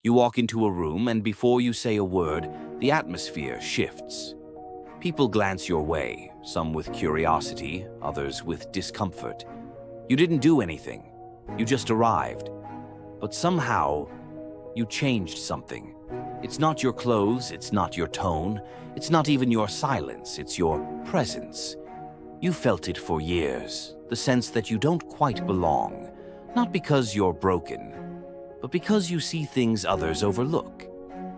You walk into a room, and before you say a word, the atmosphere shifts. People glance your way, some with curiosity, others with discomfort. You didn't do anything. You just arrived. But somehow, you changed something. It's not your clothes, it's not your tone, it's not even your silence, it's your presence. You felt it for years, the sense that you don't quite belong, not because you're broken, but because you see things others overlook.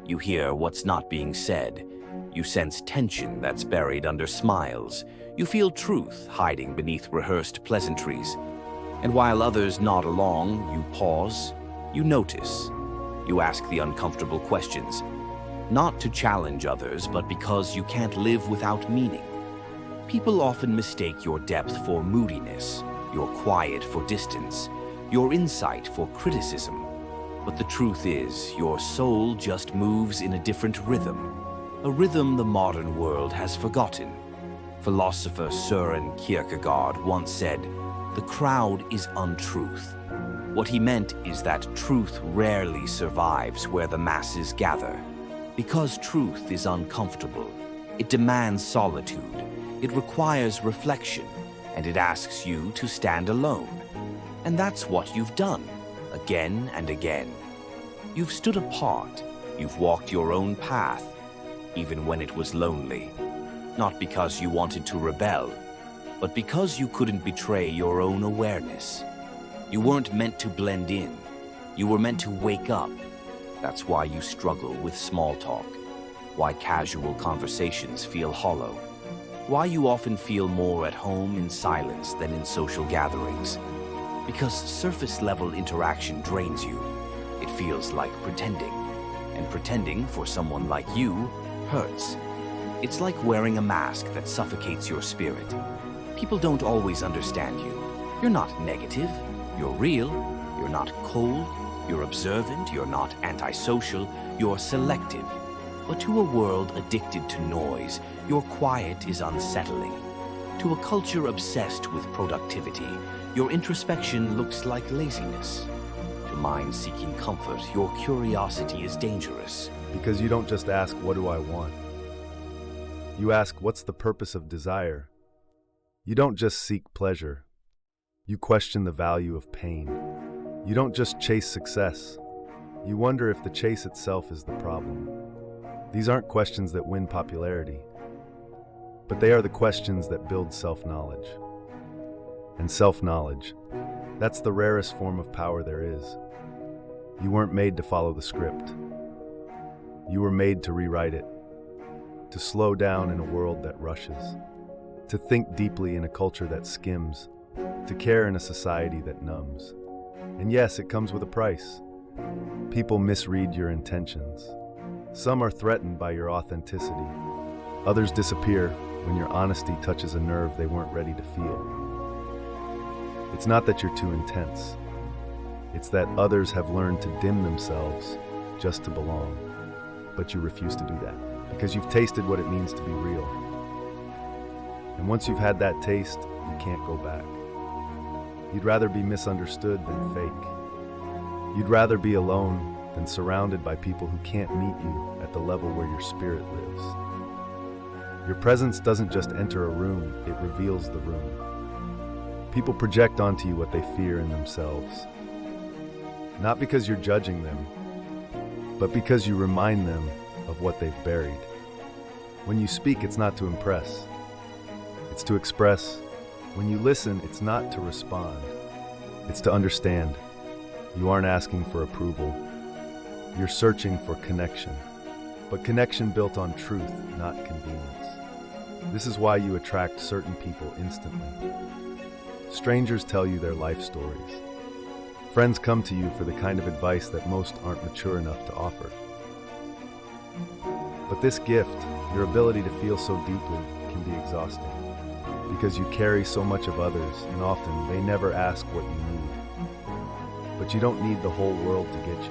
You hear what's not being said. You sense tension that's buried under smiles. You feel truth hiding beneath rehearsed pleasantries. And while others nod along, you pause, you notice. You ask the uncomfortable questions, not to challenge others, but because you can't live without meaning. People often mistake your depth for moodiness, your quiet for distance, your insight for criticism. But the truth is, your soul just moves in a different rhythm, a rhythm the modern world has forgotten. Philosopher Kierkegaard once said, "The crowd is untruth." What he meant is that truth rarely survives where the masses gather. Because truth is uncomfortable, it demands solitude, it requires reflection, and it asks you to stand alone. And that's what you've done, again and again. You've stood apart, you've walked your own path, even when it was lonely. Not because you wanted to rebel, but because you couldn't betray your own awareness. You weren't meant to blend in, you were meant to wake up. That's why you struggle with small talk, why casual conversations feel hollow, why you often feel more at home in silence than in social gatherings. Because surface-level interaction drains you. It feels like pretending, and pretending for someone like you hurts. It's like wearing a mask that suffocates your spirit. People don't always understand you. You're not negative, you're real, you're not cold, you're observant, you're not antisocial, you're selective. But to a world addicted to noise, your quiet is unsettling. To a culture obsessed with productivity, your introspection looks like laziness. To minds seeking comfort, your curiosity is dangerous. Because you don't just ask, "What do I want?" You ask, "What's the purpose of desire?" You don't just seek pleasure. You question the value of pain. You don't just chase success. You wonder if the chase itself is the problem. These aren't questions that win popularity, but they are the questions that build self-knowledge. And self-knowledge, that's the rarest form of power there is. You weren't made to follow the script. You were made to rewrite it, to slow down in a world that rushes, to think deeply in a culture that skims, to care in a society that numbs. And yes, it comes with a price. People misread your intentions. Some are threatened by your authenticity. Others disappear when your honesty touches a nerve they weren't ready to feel. It's not that you're too intense. It's that others have learned to dim themselves just to belong. But you refuse to do that because you've tasted what it means to be real. And once you've had that taste, you can't go back. You'd rather be misunderstood than fake. You'd rather be alone than surrounded by people who can't meet you at the level where your spirit lives. Your presence doesn't just enter a room, it reveals the room. People project onto you what they fear in themselves. Not because you're judging them, but because you remind them of what they've buried. When you speak, it's not to impress. It's to express. When you listen, it's not to respond. It's to understand. You aren't asking for approval. You're searching for connection. But connection built on truth, not convenience. This is why you attract certain people instantly. Strangers tell you their life stories. Friends come to you for the kind of advice that most aren't mature enough to offer. But this gift, your ability to feel so deeply, can be exhausting. Because you carry so much of others, and often they never ask what you need. But you don't need the whole world to get you.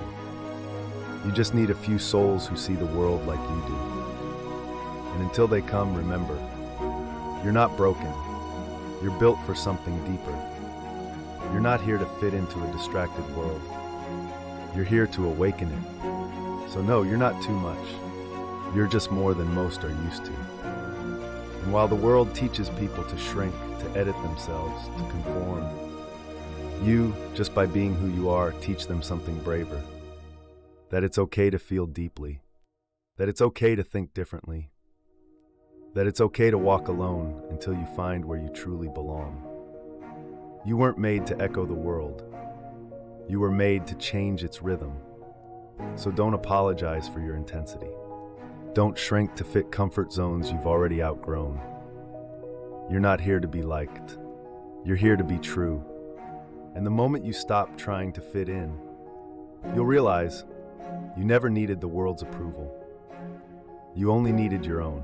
You just need a few souls who see the world like you do. And until they come, remember, you're not broken. You're built for something deeper. You're not here to fit into a distracted world. You're here to awaken it. So no, you're not too much. You're just more than most are used to. And while the world teaches people to shrink, to edit themselves, to conform, you, just by being who you are, teach them something braver. That it's okay to feel deeply. That it's okay to think differently. That it's okay to walk alone until you find where you truly belong. You weren't made to echo the world. You were made to change its rhythm. So don't apologize for your intensity. Don't shrink to fit comfort zones you've already outgrown. You're not here to be liked. You're here to be true. And the moment you stop trying to fit in, you'll realize you never needed the world's approval. You only needed your own.